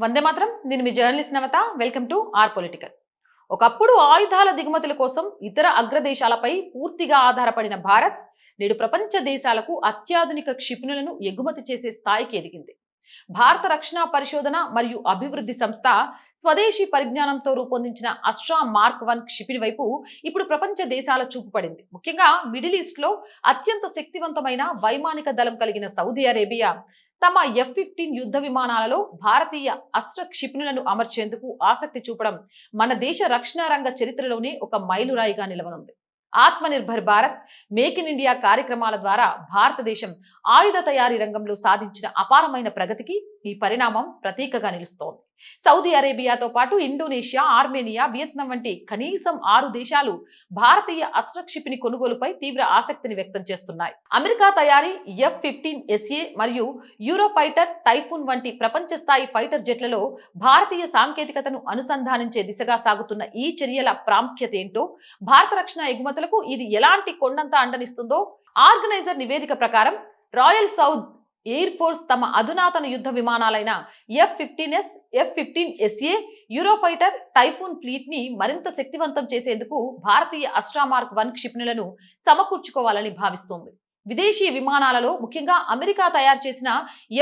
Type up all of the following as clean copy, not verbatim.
వందే మాత్రం. నేను మీ journalist Navata. Welcome to our political. ఒకప్పుడు ఆయుధాల దిగుమతుల కోసం ఇతర అగ్రదేశాలపై పూర్తిగా ఆధారపడిన భారత్ నేడు ప్రపంచ దేశాలకు అత్యాధునిక క్షిపణులను ఎగుమతి చేసే స్థాయికి ఎదిగింది. భారత రక్షణ పరిశోధన మరియు అభివృద్ధి సంస్థ స్వదేశీ పరిజ్ఞానంతో రూపొందించిన అస్త్రా మార్క్ 1 క్షిపణి వైపు ఇప్పుడు ప్రపంచ దేశాల చూపు పడింది. ముఖ్యంగా మిడిల్ ఈస్ట్ లో అత్యంత శక్తివంతమైన వైమానిక దళం కలిగిన సౌదీ అరేబియా తమ F-15 యుద్ధ విమానాలలో భారతీయ అస్త్ర క్షిపణులను అమర్చేందుకు ఆసక్తి చూపడం మన దేశ రక్షణ రంగ చరిత్రలోనే ఒక మైలురాయిగా నిలవనుంది. Atmanirbhar Bharat, make in India కార్యక్రమాల ద్వారా భారతదేశం ఆయుధ తయారీ రంగంలో సాధించిన అపారమైన ప్రగతికి ఈ పరిణామం ప్రతీకగా నిలుస్తోంది. సౌదీ అరేబియాతో పాటు ఇండోనేషియా, ఆర్మేనియా, వియత్నాం వంటి కనీసం 6 దేశాలు భారతీయ అస్త్ర క్షిపణి కొనుగోలుపై తీవ్ర ఆసక్తిని వ్యక్తం చేస్తున్నాయి. అమెరికా తయారీ F-15SA మరియు యూరోఫైటర్, టైఫూన్ వంటి ప్రపంచ స్థాయి ఫైటర్ జెట్లలో భారతీయ సాంకేతికతను అనుసంధానించే దిశగా సాగుతున్న ఈ చర్యల ప్రాముఖ్యత ఏంటో, భారత రక్షణ ఎగుమతులకు ఇది ఎలాంటి కొండంత అండనిస్తుందో ఆర్గనైజర్ నివేదిక ప్రకారం రాయల్ సౌద్ ఎయిర్ ఫోర్స్ తమ అధునాతన యుద్ధ విమానాలైన F-15S, F-15SA, యూరోఫైటర్, టైఫూన్ ఫ్లీట్ ని మరింత శక్తివంతం చేసేందుకు భారతీయ అస్త్రా మార్క్ 1 క్షిపణులను సమకూర్చుకోవాలని భావిస్తోంది. విదేశీ విమానాలలో ముఖ్యంగా అమెరికా తయారు చేసిన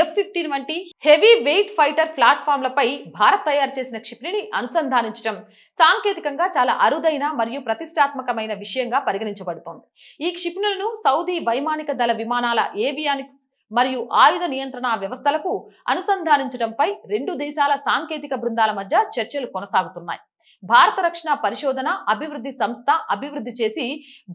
F-15 వంటి హెవీ వెయిట్ ఫైటర్ ప్లాట్ఫామ్లపై భారత్ తయారు చేసిన క్షిపణిని అనుసంధానించడం సాంకేతికంగా చాలా అరుదైన మరియు ప్రతిష్టాత్మకమైన విషయంగా పరిగణించబడుతోంది. ఈ క్షిపణులను సౌదీ వైమానిక దళ విమానాల ఏవియానిక్స్ మరియు ఆయుధ నియంత్రణ వ్యవస్థలకు అనుసంధానించడంపై 2 దేశాల సాంకేతిక బృందాల మధ్య చర్చలు కొనసాగుతున్నాయి. భారత రక్షణ పరిశోధన అభివృద్ధి సంస్థ అభివృద్ధి చేసి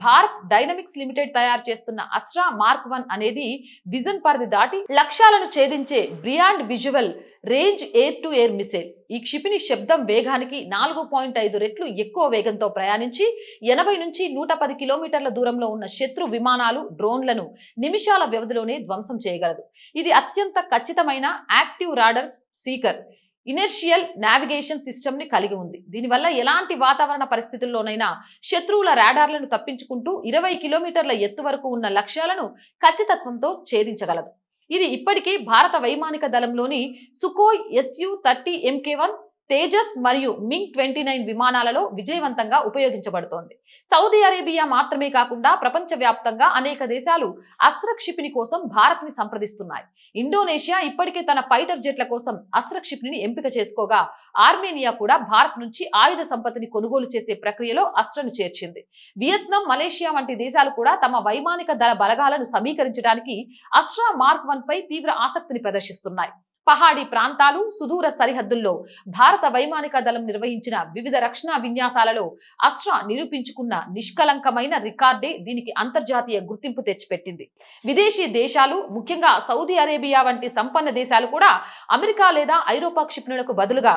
భారత్ డైనమిక్స్ లిమిటెడ్ తయారు చేస్తున్న అస్త్రా మార్క్ 1 అనేది విజన్ పరిధి దాటి లక్ష్యాలను ఛేదించే beyond visual range air to air missile. ఈ క్షిపణి శబ్దం వేగానికి 4.5 రెట్లు ఎక్కువ వేగంతో ప్రయాణించి 80 నుంచి 110 కిలోమీటర్ల దూరంలో ఉన్న శత్రు విమానాలు, డ్రోన్లను నిమిషాల వ్యవధిలోనే ధ్వంసం చేయగలదు. ఇది అత్యంత ఖచ్చితమైన active radars seeker inertial navigation system ని కలిగి ఉంది. దీనివల్ల ఎలాంటి వాతావరణ పరిస్థితుల్లోనైనా శత్రువుల రాడార్లను తప్పించుకుంటూ 20 కిలోమీటర్ల ఎత్తు వరకు ఉన్న లక్ష్యాలను ఖచ్చితత్వంతో ఛేదించగలదు. ఇది ఇప్పటికే భారత వైమానిక దళంలోని సుఖోయ్ Su-30 Mk1, తేజస్ మరియు MiG-29 విమానాలలో విజయవంతంగా ఉపయోగించబడుతోంది. సౌదీ అరేబియా మాత్రమే కాకుండా ప్రపంచవ్యాప్తంగా అనేక దేశాలు అస్త్ర క్షిపణి కోసం భారత్ ని సంప్రదిస్తున్నాయి. ఇండోనేషియా ఇప్పటికే తన ఫైటర్ జెట్ల కోసం అస్త్ర క్షిపణిని ఎంపిక చేసుకోగా, ఆర్మేనియా కూడా భారత్ నుంచి ఆయుధ సంపత్తిని కొనుగోలు చేసే ప్రక్రియలో అస్త్రను చేర్చింది. వియత్నాం, మలేషియా వంటి దేశాలు కూడా తమ వైమానిక దళ బలగాలను సమీకరించడానికి అస్త్రా మార్క్ 1 పై తీవ్ర ఆసక్తిని ప్రదర్శిస్తున్నాయి. పహాడీ ప్రాంతాలు, సుదూర సరిహద్దుల్లో భారత వైమానిక దళం నిర్వహించిన వివిధ రక్షణ విన్యాసాలలో అస్త్రా నిరూపించుకున్న నిష్కలంకమైన రికార్డే దీనికి అంతర్జాతీయ గుర్తింపు తెచ్చిపెట్టింది. విదేశీ దేశాలు, ముఖ్యంగా సౌదీ అరేబియా వంటి సంపన్న దేశాలు కూడా అమెరికా లేదా ఐరోపా క్షిపణులకు బదులుగా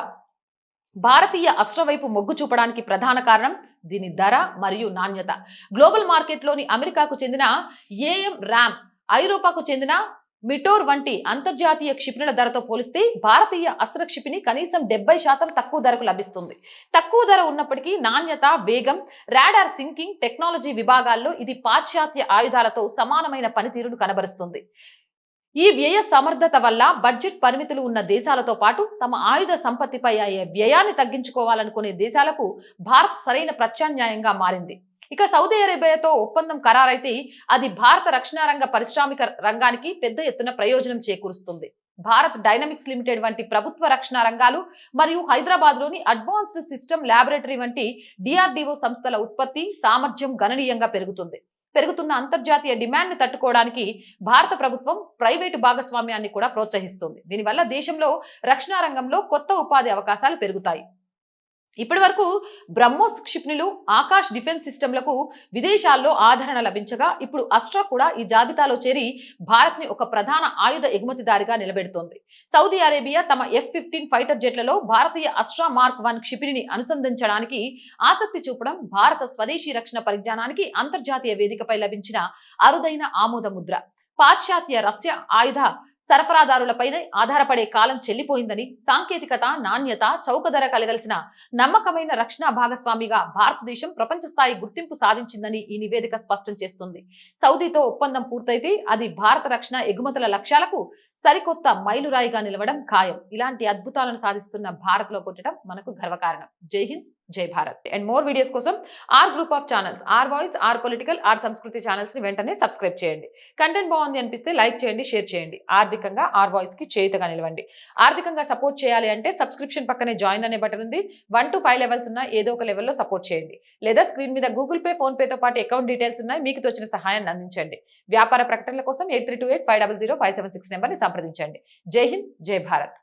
భారతీయ అస్త్ర వైపు మొగ్గు చూపడానికి ప్రధాన కారణం దీని ధర మరియు నాణ్యత. గ్లోబల్ మార్కెట్లోని అమెరికాకు చెందిన AM-RAM, ఐరోపాకు చెందిన మిటోర్ వంటి అంతర్జాతీయ క్షిపణుల ధరతో పోలిస్తే భారతీయ అస్త్ర క్షిపణి కనీసం 70% తక్కువ ధరకు లభిస్తుంది. తక్కువ ధర ఉన్నప్పటికీ నాణ్యత, వేగం, రాడార్ సింకింగ్ టెక్నాలజీ విభాగాల్లో ఇది పాశ్చాత్య ఆయుధాలతో సమానమైన పనితీరును కనబరుస్తుంది. ఈ వ్యయ సమర్థత వల్ల బడ్జెట్ పరిమితులు ఉన్న దేశాలతో పాటు తమ ఆయుధ సంపత్తిపై అయ్యే వ్యయాన్ని తగ్గించుకోవాలనుకునే దేశాలకు భారత్ సరైన ప్రత్యామ్నాయంగా మారింది. ఇక సౌదీ అరేబియాతో ఒప్పందం ఖరారైతే అది భారత రక్షణ రంగ పారిశ్రామిక రంగానికి పెద్ద ఎత్తున ప్రయోజనం చేకూరుస్తుంది. భారత్ డైనమిక్స్ లిమిటెడ్ వంటి ప్రభుత్వ రక్షణ రంగాలు మరియు హైదరాబాద్ లోని అడ్వాన్స్డ్ సిస్టమ్ ల్యాబొరేటరీ వంటి DRDO సంస్థల ఉత్పత్తి సామర్థ్యం గణనీయంగా పెరుగుతుంది. పెరుగుతున్న అంతర్జాతీయ డిమాండ్ ని తట్టుకోవడానికి భారత ప్రభుత్వం ప్రైవేటు భాగస్వామ్యాన్ని కూడా ప్రోత్సహిస్తుంది. దీనివల్ల దేశంలో రక్షణ రంగంలో కొత్త ఉపాధి అవకాశాలు పెరుగుతాయి. ఇప్పటి వరకు బ్రహ్మోస్ క్షిపణులు, ఆకాష్ డిఫెన్స్ సిస్టంలకు విదేశాల్లో ఆదరణ లభించగా, ఇప్పుడు అస్ట్రా కూడా ఈ జాబితాలో చేరి భారత్ ని ఒక ప్రధాన ఆయుధ ఎగుమతిదారిగా నిలబెడుతోంది. సౌదీ అరేబియా తమ F-15 ఫైటర్ జెట్లలో భారతీయ అస్ట్రా మార్క్ 1 క్షిపణిని అనుసంధించడానికి ఆసక్తి చూపడం భారత స్వదేశీ రక్షణ పరిజ్ఞానానికి అంతర్జాతీయ వేదికపై లభించిన అరుదైన ఆమోద ముద్ర. పాశ్చాత్య రష్యా ఆయుధ సరఫరాదారులపైనే ఆధారపడే కాలం చెల్లిపోయిందని, సాంకేతికత, నాణ్యత, చౌక ధర కలగలిసిన నమ్మకమైన రక్షణ భాగస్వామిగా భారతదేశం ప్రపంచ స్థాయి గుర్తింపు సాధించిందని ఈ నివేదిక స్పష్టం చేస్తుంది. సౌదీతో ఒప్పందం పూర్తయితే అది భారత రక్షణ ఎగుమతుల లక్ష్యాలకు సరికొత్త మైలురాయిగా నిలవడం ఖాయం. ఇలాంటి అద్భుతాలను సాధిస్తున్న భారత్ లో పుట్టడం మనకు గర్వకారణం. Jai Hind, Jai Bharat. And more videos కోసం R group of channels, R voice, R political, R Sanskriti channels ని వెంటనే సబ్స్క్రైబ్ చేయండి. కంటెంట్ బాగుంది అనిపిస్తే లైక్ చేయండి, షేర్ చేయండి. ఆర్థికంగా ఆర్ వాయిస్ కి చేయుతగా నిలవండి. ఆర్థికంగా సపోర్ట్ చేయాలి అంటే సబ్స్క్రిప్షన్ పక్కనే జాయిన్ అనే బటన్ ఉంది. 1 to 5 లెవెల్స్ ఉన్న ఏదో ఒక లెవెల్లో సపోర్ట్ చేయండి. లేదా స్క్రీన్ మీద గూగుల్ పే, ఫోన్ పేతో పాటు అకౌంట్ డీటెయిల్స్ ఉన్నాయి. మీకు తోచిన సహాయాన్ని అందించండి. వ్యాపార ప్రకటనల కోసం 8328500576 నెంబర్ని సంప్రదించండి. జై హింద్, జై భారత్.